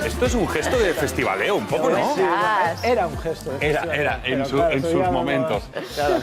Esto es un gesto de festivaleo, un poco, ¿no? Sí, era un gesto. Era en sus momentos. Claro.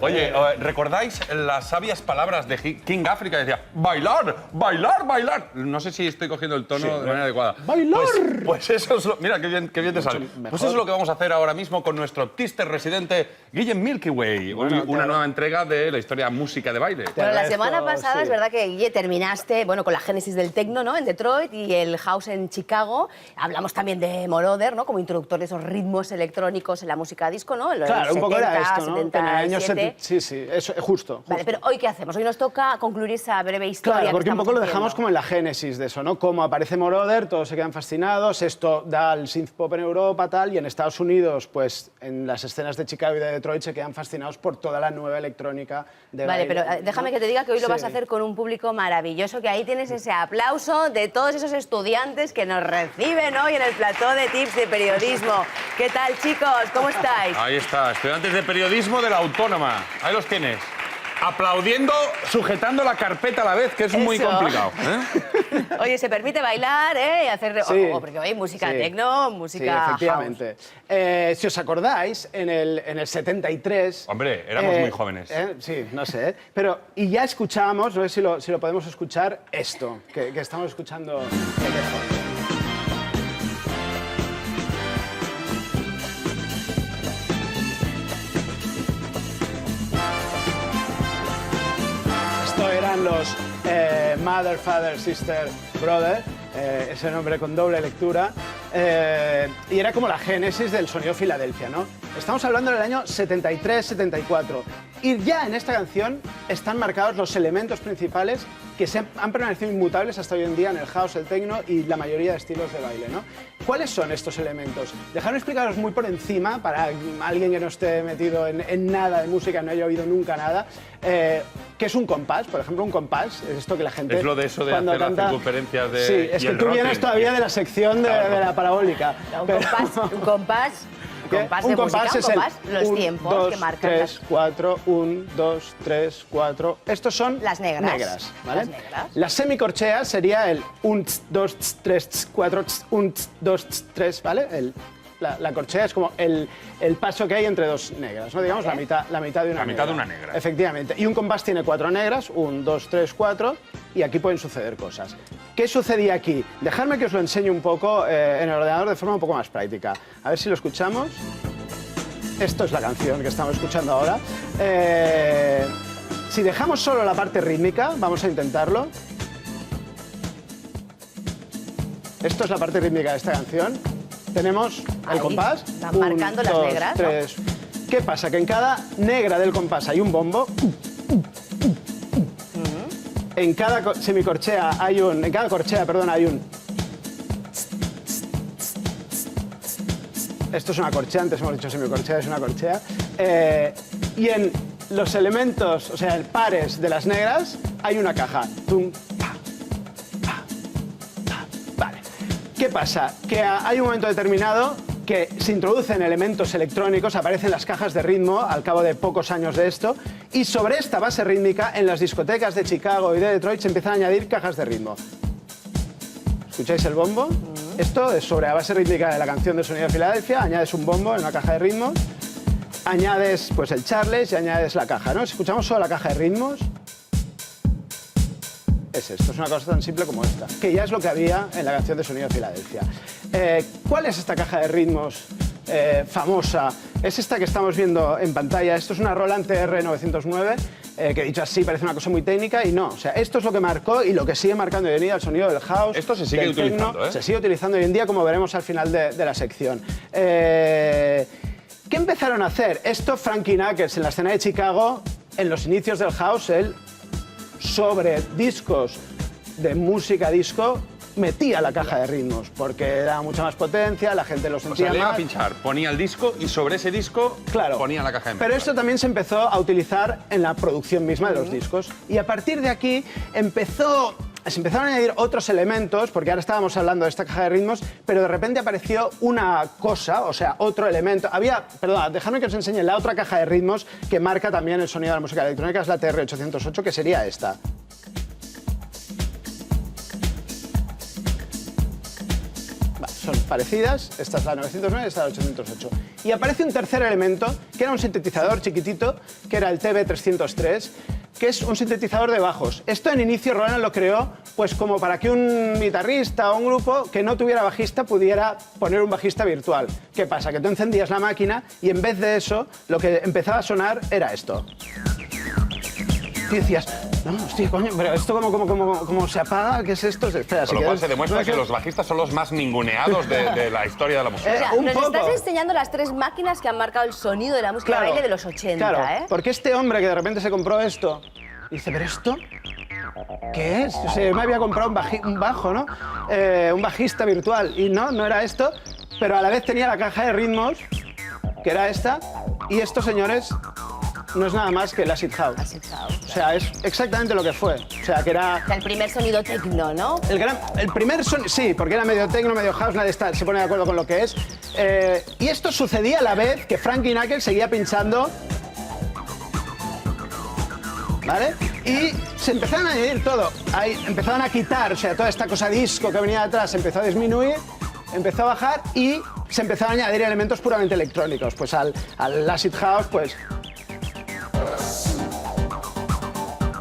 Oye, ¿recordáis las sabias palabras de King África? Decía, bailar, bailar, bailar. No sé si estoy cogiendo el tono de manera adecuada. ¡Bailar! Pues eso es lo... Mira, qué bien te sale. Pues eso es lo que vamos a hacer ahora mismo con nuestro artista residente, Guillem Milky Way. Una nueva entrega de la historia música de baile. Bueno, la semana pasada es verdad que, Guille, terminaste con la génesis del techno, ¿no?, en Detroit, y el house en Chicago. Hablamos también de Moroder, ¿no?, como introductor de esos ritmos electrónicos en la música disco, ¿no? Claro, un poco era esto, ¿no? 70, En el año 77. sí, eso, justo. Vale, pero ¿hoy qué hacemos? Hoy nos toca concluir esa breve historia. Claro, porque que un poco estamos lo dejamos haciendo. como en la génesis de eso, ¿no? Como aparece Moroder, todos se quedan fascinados, esto da al synth pop en Europa, tal, y en Estados Unidos, pues en las escenas de Chicago y de Detroit se quedan fascinados por toda la nueva electrónica de Vale, baile, pero déjame que te diga que hoy lo Sí. vas a hacer con un público maravilloso, que ahí tienes ese aplauso de todos esos estudiantes que nos reciben hoy en el plató de Tips de Periodismo. ¿Qué tal, chicos? ¿Cómo estáis? Ahí está, estudiantes de periodismo de la Autónoma. Ahí los tienes. Aplaudiendo, sujetando la carpeta a la vez, que es muy Eso. complicado. Oye, se permite bailar, ¿eh? Y hacer... Sí. porque hoy música Sí. techno, música Sí, efectivamente. Si os acordáis, en el 73... Hombre, éramos muy jóvenes. Sí, no sé. Pero, y ya escuchábamos, no sé si lo podemos escuchar, esto, que estamos escuchando de fondo. Esto eran los Mother, Father, Sister, Brother, ese nombre con doble lectura, y era como la génesis del sonido Filadelfia, ¿no? Estamos hablando del año 73-74, y ya en esta canción están marcados los elementos principales que han permanecido inmutables hasta hoy en día en el house, el techno y la mayoría de estilos de baile, ¿no? ¿Cuáles son estos elementos? Dejadme explicaros muy por encima, para alguien que no esté metido en nada de música, no haya oído nunca nada, ¿qué es un compás? Por ejemplo, un compás es esto que la gente... Es lo de eso de cuando hacer las circunferencias de... Sí, es y que el tú vienes rocking. todavía de la sección de la parabólica. Un Pero- compás, un compás ¿Qué? de música, es un el compás, los 1, tiempos 2, que marcan 3, 4, 1, 2, 3, 4. Estos son Las negras. ¿vale? Las negras. La semicorchea sería el 1, 2, 3, 4, 1, 2, 3, ¿vale? La corchea es como el paso que hay entre dos negras, ¿no? Digamos Vale. la mitad de una negra. La mitad de una negra. Efectivamente. Y un compás tiene 4 negras, 1, 2, 3, 4, y aquí pueden suceder cosas. ¿Qué sucedía aquí? Dejadme que os lo enseñe un poco en el ordenador de forma un poco más práctica. A ver si lo escuchamos. Esto es la canción que estamos escuchando ahora. Si dejamos solo la parte rítmica, vamos a intentarlo. Esto es la parte rítmica de esta canción. Tenemos el Ahí, compás. van marcando las negras, ¿no? 3. ¿Qué pasa? Que en cada negra del compás hay un bombo. En cada semicorchea hay un... En cada corchea, perdón, hay un... Esto es una corchea, antes hemos dicho semicorchea, es una corchea. Y en los elementos, o sea, pares de las negras, hay una caja. Tum, pa, pa, pa. Vale. ¿Qué pasa? Que hay un momento determinado que se introducen elementos electrónicos, aparecen las cajas de ritmo al cabo de pocos años de esto, y sobre esta base rítmica, en las discotecas de Chicago y de Detroit, se empiezan a añadir cajas de ritmo. ¿Escucháis el bombo? Esto es sobre la base rítmica de la canción del sonido de Filadelfia, añades un bombo en una caja de ritmos, añades pues el charles y añades la caja, ¿no? Si escuchamos solo la caja de ritmos, es esto, es una cosa tan simple como esta, que ya es lo que había en la canción de sonido de Filadelfia. ¿Cuál es esta caja de ritmos famosa? Es esta que estamos viendo en pantalla. Esto es una Roland TR-909, que dicho así parece una cosa muy técnica y no. O sea, esto es lo que marcó y lo que sigue marcando hoy en día el sonido del house. Esto se sigue del techno. utilizando, ¿eh? Se sigue utilizando hoy en día, como veremos al final de la sección. ¿Qué empezaron a hacer? Esto Frankie Knuckles en la escena de Chicago, en los inicios del house, él sobre discos de música disco metía la caja de ritmos porque era mucha más potencia, la gente lo O sentía sea, le iba a más. pinchar, ponía el disco y sobre ese disco Claro. ponía la caja de Pero mezcla. esto también se empezó a utilizar en la producción misma de los discos. Y a partir de aquí se empezaron a añadir otros elementos, porque ahora estábamos hablando de esta caja de ritmos, pero de repente apareció una cosa, o sea, otro elemento. Perdona, dejadme que os enseñe la otra caja de ritmos que marca también el sonido de la música electrónica, es la TR-808, que sería esta. parecidas, esta es la 909 y esta es la 808. Y aparece un tercer elemento, que era un sintetizador chiquitito, que era el TB303, que es un sintetizador de bajos. Esto en inicio Roland lo creó pues como para que un guitarrista o un grupo que no tuviera bajista pudiera poner un bajista virtual. ¿Qué pasa? Que tú encendías la máquina y en vez de eso, lo que empezaba a sonar era esto. Y decías, no, hostia, coño, pero esto cómo se apaga, ¿qué es esto? Espera, Con lo cual se demuestra que los bajistas son los más ninguneados de la historia de la música. O sea, un nos poco. estás enseñando las 3 máquinas que han marcado el sonido de la música de baile de los 80, claro, porque este hombre que de repente se compró esto, dice, ¿pero esto qué es? O sea, yo me había comprado un bajo, ¿no? Un bajista virtual, y no era esto, pero a la vez tenía la caja de ritmos, que era esta, y estos señores no es nada más que el acid house. Acid house. O sea, es exactamente lo que fue. O sea, que era... O sea, el primer sonido techno, ¿no? El primer sonido, sí, porque era medio techno, medio house, nadie se pone de acuerdo con lo que es. Y esto sucedía a la vez que Frankie Knuckles seguía pinchando. ¿Vale? Y se empezaron a añadir todo. Ahí empezaban a quitar, o sea, toda esta cosa disco que venía de atrás empezó a disminuir, empezó a bajar y se empezaron a añadir elementos puramente electrónicos. Pues al acid house, pues...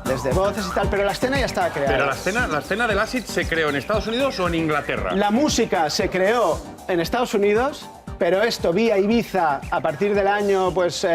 desde voces y tal, pero la escena ya estaba creada. Pero la escena del acid se creó en Estados Unidos o en Inglaterra. La música se creó en Estados Unidos, pero esto vía Ibiza a partir del año pues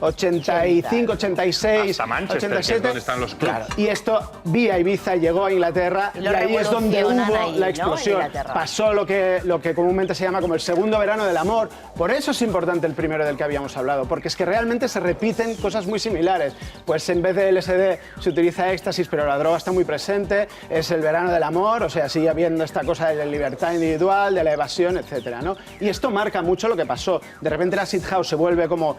85, 86, hasta Manchester, 87. que es donde están los clubs. Claro, y esto vía Ibiza llegó a Inglaterra y ahí es donde revolucionan hubo ahí, la ¿no? explosión. En Pasó lo que comúnmente se llama como el segundo verano del amor. Por eso es importante el primero del que habíamos hablado, porque es que realmente se repiten cosas muy similares. Pues en vez de LSD se utiliza éxtasis, pero la droga está muy presente. Es el verano del amor, o sea, sigue habiendo esta cosa de la libertad individual, de la evasión, etcétera, ¿no? Y esto marca mucho lo que pasó. De repente la acid house se vuelve como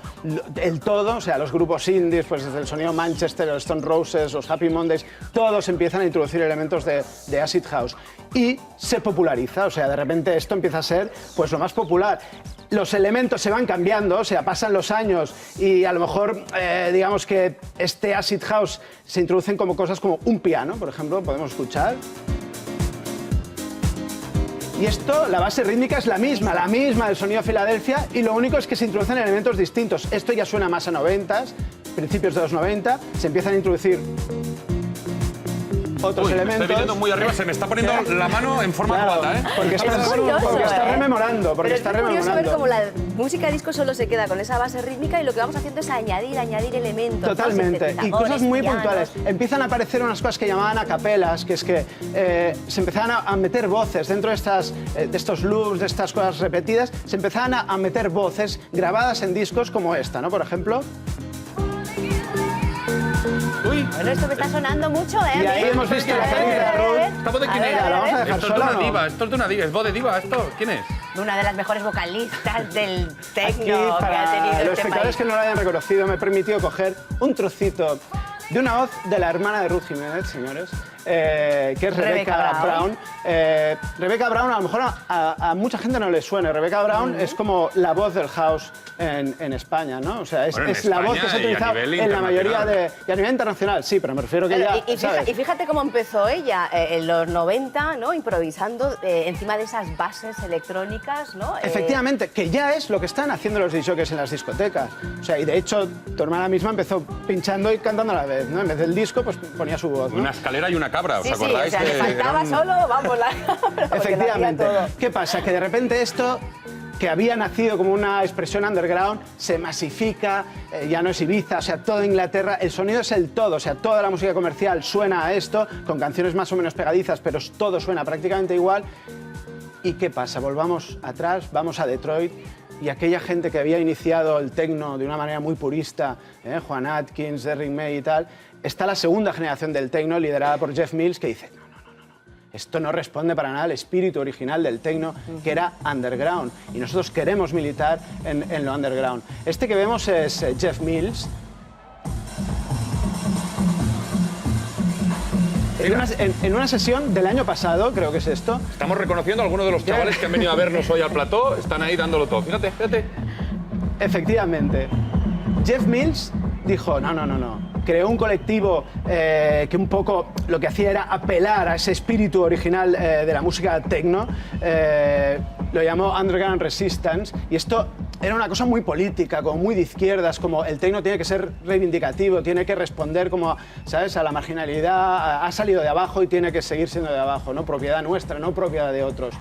el todo, o sea, los grupos indies, pues desde el sonido Manchester, los Stone Roses, los Happy Mondays, todos empiezan a introducir elementos de acid house. Y se populariza, o sea, de repente esto empieza a ser pues lo más popular. Los elementos se van cambiando, o sea, pasan los años y a lo mejor, digamos que este acid house se introducen como cosas como un piano, por ejemplo, podemos escuchar. Y esto, la base rítmica es la misma del sonido Filadelfia, y lo único es que se introducen elementos distintos. Esto ya suena más a 90s, principios de los 90, se empiezan a introducir otros elementos. Estoy viendo muy arriba, se me está poniendo la mano en forma Claro, cubata, ¿eh? porque está rememorando, porque está Pero es curioso ver rememorando. cómo la música disco solo se queda con esa base rítmica y lo que vamos haciendo es añadir elementos. ¿no? Totalmente, y cosas muy pianos. puntuales. Empiezan a aparecer unas cosas que llamaban acapelas, que es que se empezaban a meter voces dentro de estos loops, de estas cosas repetidas, se empezaban a meter voces grabadas en discos como esta, ¿no? Por ejemplo. Uy, Bueno, esto me está sonando mucho, ¿eh? Y ahí hemos visto la carita de Ruth. ¿esta voz de quién A ver, era? a ver, ¿La vamos a a ver. dejar Esto es de sola una o no? diva, esto es de una diva, es voz de diva, ¿esto? ¿Quién es? Una de las mejores vocalistas del Aquí, techno que ha para tenido los este espectadores país. que no lo hayan reconocido, me he permitido coger un trocito de una voz de la hermana de Ruth Jiménez, señores, que es Rebecca Brown. Rebecca Brown, a lo mejor a mucha gente no le suena. Rebecca Brown es como la voz del house en España, ¿no? O sea, es, Bueno, en es la voz que se ha España y a utilizado nivel en la mayoría internacional. de... Y a nivel internacional, sí, pero me refiero que ya, ¿sabes? Y fíjate cómo empezó ella en los 90, ¿no? Improvisando encima de esas bases electrónicas, ¿no? Efectivamente, que ya es lo que están haciendo los discjockeys en las discotecas. O sea, y de hecho, tu hermana misma empezó pinchando y cantando a la vez, ¿no? En vez del disco, pues ponía su voz, ¿no? Una escalera y una cabra, ¿os Sí, sí, o acordáis? sea, le faltaba eran- solo, vamos, la cabra, porque lo hacía Efectivamente. todo. ¿Qué pasa? Que de repente esto, que había nacido como una expresión underground, se masifica, ya no es Ibiza, o sea, toda Inglaterra, el sonido es el todo, o sea, toda la música comercial suena a esto, con canciones más o menos pegadizas, pero todo suena prácticamente igual. ¿Y qué pasa? Volvamos atrás, vamos a Detroit, y aquella gente que había iniciado el techno de una manera muy purista, Juan Atkins, Derrick May y tal, está la segunda generación del techno liderada por Jeff Mills, que dice, esto no responde para nada al espíritu original del techno, que era underground. Y nosotros queremos militar en lo underground. Este que vemos es Jeff Mills. En una sesión del año pasado, creo que es esto. Estamos reconociendo a algunos de los chavales que han venido a vernos hoy al plató, están ahí dándolo todo. Fíjate, fíjate. Efectivamente. Jeff Mills dijo, no. creó un colectivo que un poco lo que hacía era apelar a ese espíritu original de la música techno. Lo llamó Underground Resistance, y esto era una cosa muy política, como muy de izquierdas, como el techno tiene que ser reivindicativo, tiene que responder como, ¿sabes?, a la marginalidad, ha salido de abajo y tiene que seguir siendo de abajo, ¿no? Propiedad nuestra, no propiedad de otros.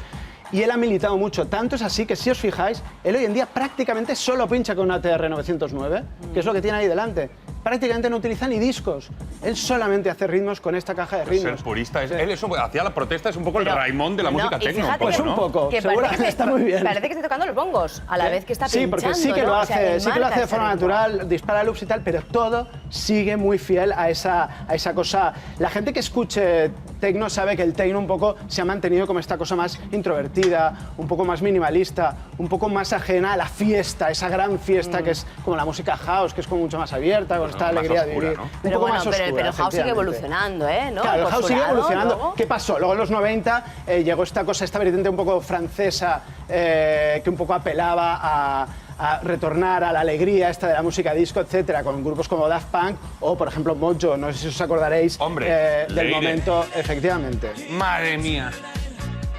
Y él ha militado mucho, tanto es así que si os fijáis, él hoy en día prácticamente solo pincha con una TR-909, que es lo que tiene ahí delante. Prácticamente no utiliza ni discos. Él solamente hace ritmos con esta caja de ritmos. Ser purista. Él hacía la protesta, es un poco el Raimón de la música techno. Pues un poco, que seguramente está muy bien. Parece que está tocando los bongos a la vez que está pinchando. Sí, porque sí que lo hace, sí que lo hace de forma natural, dispara loops y tal, pero todo sigue muy fiel a esa cosa. La gente que escuche techno sabe que el techno un poco se ha mantenido como esta cosa más introvertida, un poco más minimalista, un poco más ajena a la fiesta, esa gran fiesta que es como la música house, que es como mucho más abierta, con esta alegría oscura, de vivir. ¿no? Un Pero poco bueno, más oscura, pero el house sigue efectivamente. evolucionando, ¿eh? ¿No? Claro, el house sigue evolucionando. Luego. ¿Qué pasó? Luego en los 90 llegó esta cosa, esta vertiente un poco francesa, que un poco apelaba a retornar a la alegría esta de la música disco, etcétera, con grupos como Daft Punk o, por ejemplo, Mojo. No sé si os acordaréis del Leire. momento, efectivamente. Madre mía.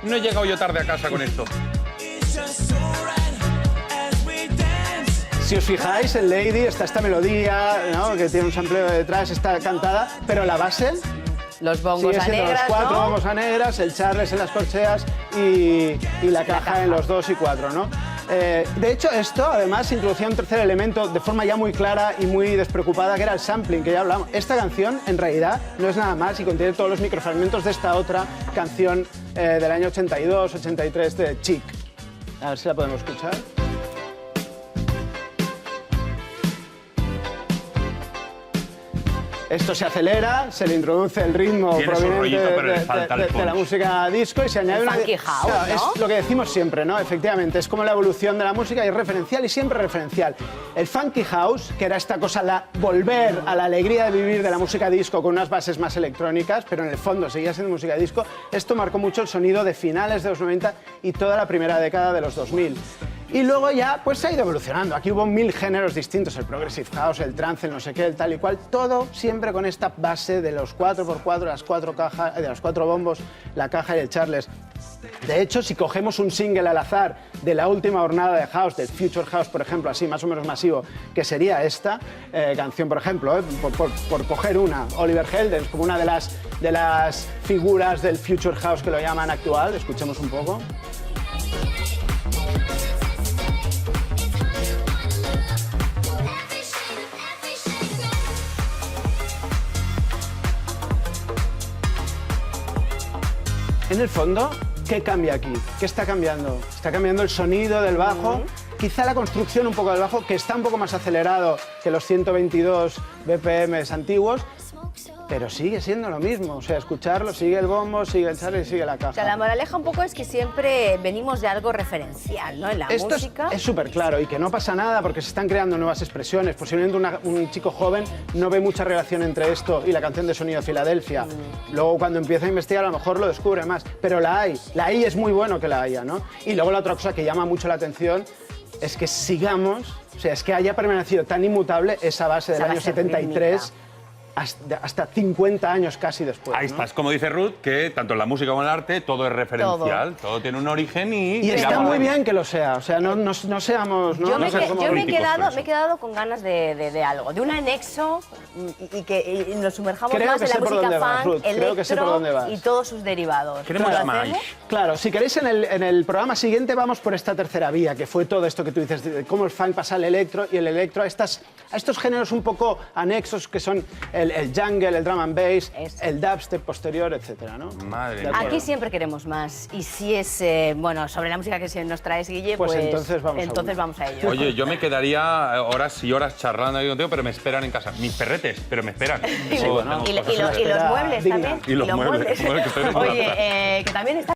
No he llegado yo tarde a casa con esto. Si os fijáis, en Lady está esta melodía, ¿no?, que tiene un sampleo detrás, está cantada, pero la base Los bongos sigue a siendo negras, los cuatro ¿no? bongos a negras, el Charles en las corcheas y la caja en los 2 y 4, ¿no? De hecho, esto además introducía un tercer elemento de forma ya muy clara y muy despreocupada, que era el sampling, que ya hablamos. Esta canción, en realidad, no es nada más y contiene todos los microfragmentos de esta otra canción del año 82, 83 de Chic. A ver si la podemos escuchar. Esto se acelera, se le introduce el ritmo Tiene su proveniente rollito, pero le falta el de la punch. música disco y se añade una... funky house, Claro, ¿no? es lo que decimos siempre, ¿no? Efectivamente, es como la evolución de la música y es referencial y siempre referencial. El funky house, que era esta cosa, volver a la alegría de vivir de la música disco con unas bases más electrónicas, pero en el fondo seguía siendo música disco, esto marcó mucho el sonido de finales de los 90 y toda la primera década de los 2000. Y luego ya pues se ha ido evolucionando. Aquí hubo 1000 géneros distintos, el progressive house, el trance, el no sé qué, el tal y cual, todo siempre con esta base de los 4x4, las 4 cajas, de los 4 bombos, la caja y el Charles. De hecho, si cogemos un single al azar de la última jornada de house, del Future House, por ejemplo, así más o menos masivo, que sería esta canción, por ejemplo, por coger una, Oliver Heldens, como una de las figuras del Future House que lo llaman actual, escuchemos un poco. En el fondo, ¿qué cambia aquí? ¿Qué está cambiando? Está cambiando el sonido del bajo, quizá la construcción un poco del bajo, que está un poco más acelerado que los 122 BPM antiguos, pero sigue siendo lo mismo. O sea, escucharlo, sigue el bombo, sigue el Charlie, sigue la caja. O sea, la moraleja un poco es que siempre venimos de algo referencial, ¿no? En la Esto música. es súper claro y que no pasa nada porque se están creando nuevas expresiones. Posiblemente un chico joven no ve mucha relación entre esto y la canción de Sonido Filadelfia. Luego cuando empieza a investigar a lo mejor lo descubre más, pero la hay y es muy bueno que la haya, ¿no? Y luego la otra cosa que llama mucho la atención es que sigamos, o sea, es que haya permanecido tan inmutable esa base del Esa año base 73 rítmica. hasta 50 años casi después. Ahí ¿no? estás, como dice Ruth, que tanto en la música como en el arte todo es referencial, todo tiene un origen Y está digamos, muy bien que lo sea, o sea, no seamos... No, Yo me no seamos he críticos con eso. quedado con ganas de algo, de un anexo y que nos sumerjamos Creo más que en la sé por música dónde vas, funk, Ruth, creo que sé por dónde electro vas. y todos sus derivados. Queremos ¿Lo más. hacemos? Claro, si queréis en el programa siguiente vamos por esta tercera vía, que fue todo esto que tú dices, de cómo el funk pasa al electro y el electro a estos géneros un poco anexos que son el jungle, el drum and bass, Eso. el dubstep posterior, etcétera, ¿no? Madre De mía. acuerdo. Aquí siempre queremos más. Y si es, bueno, sobre la música que nos traes, Guille, Pues pues, entonces vamos a ello. Oye, yo me quedaría horas y horas charlando ahí contigo, pero me esperan en casa. Mis perretes, pero me esperan. Y, Tengo y cosas los espera muebles digna. también. Y los muebles, que estoy enamorado. Oye, que también está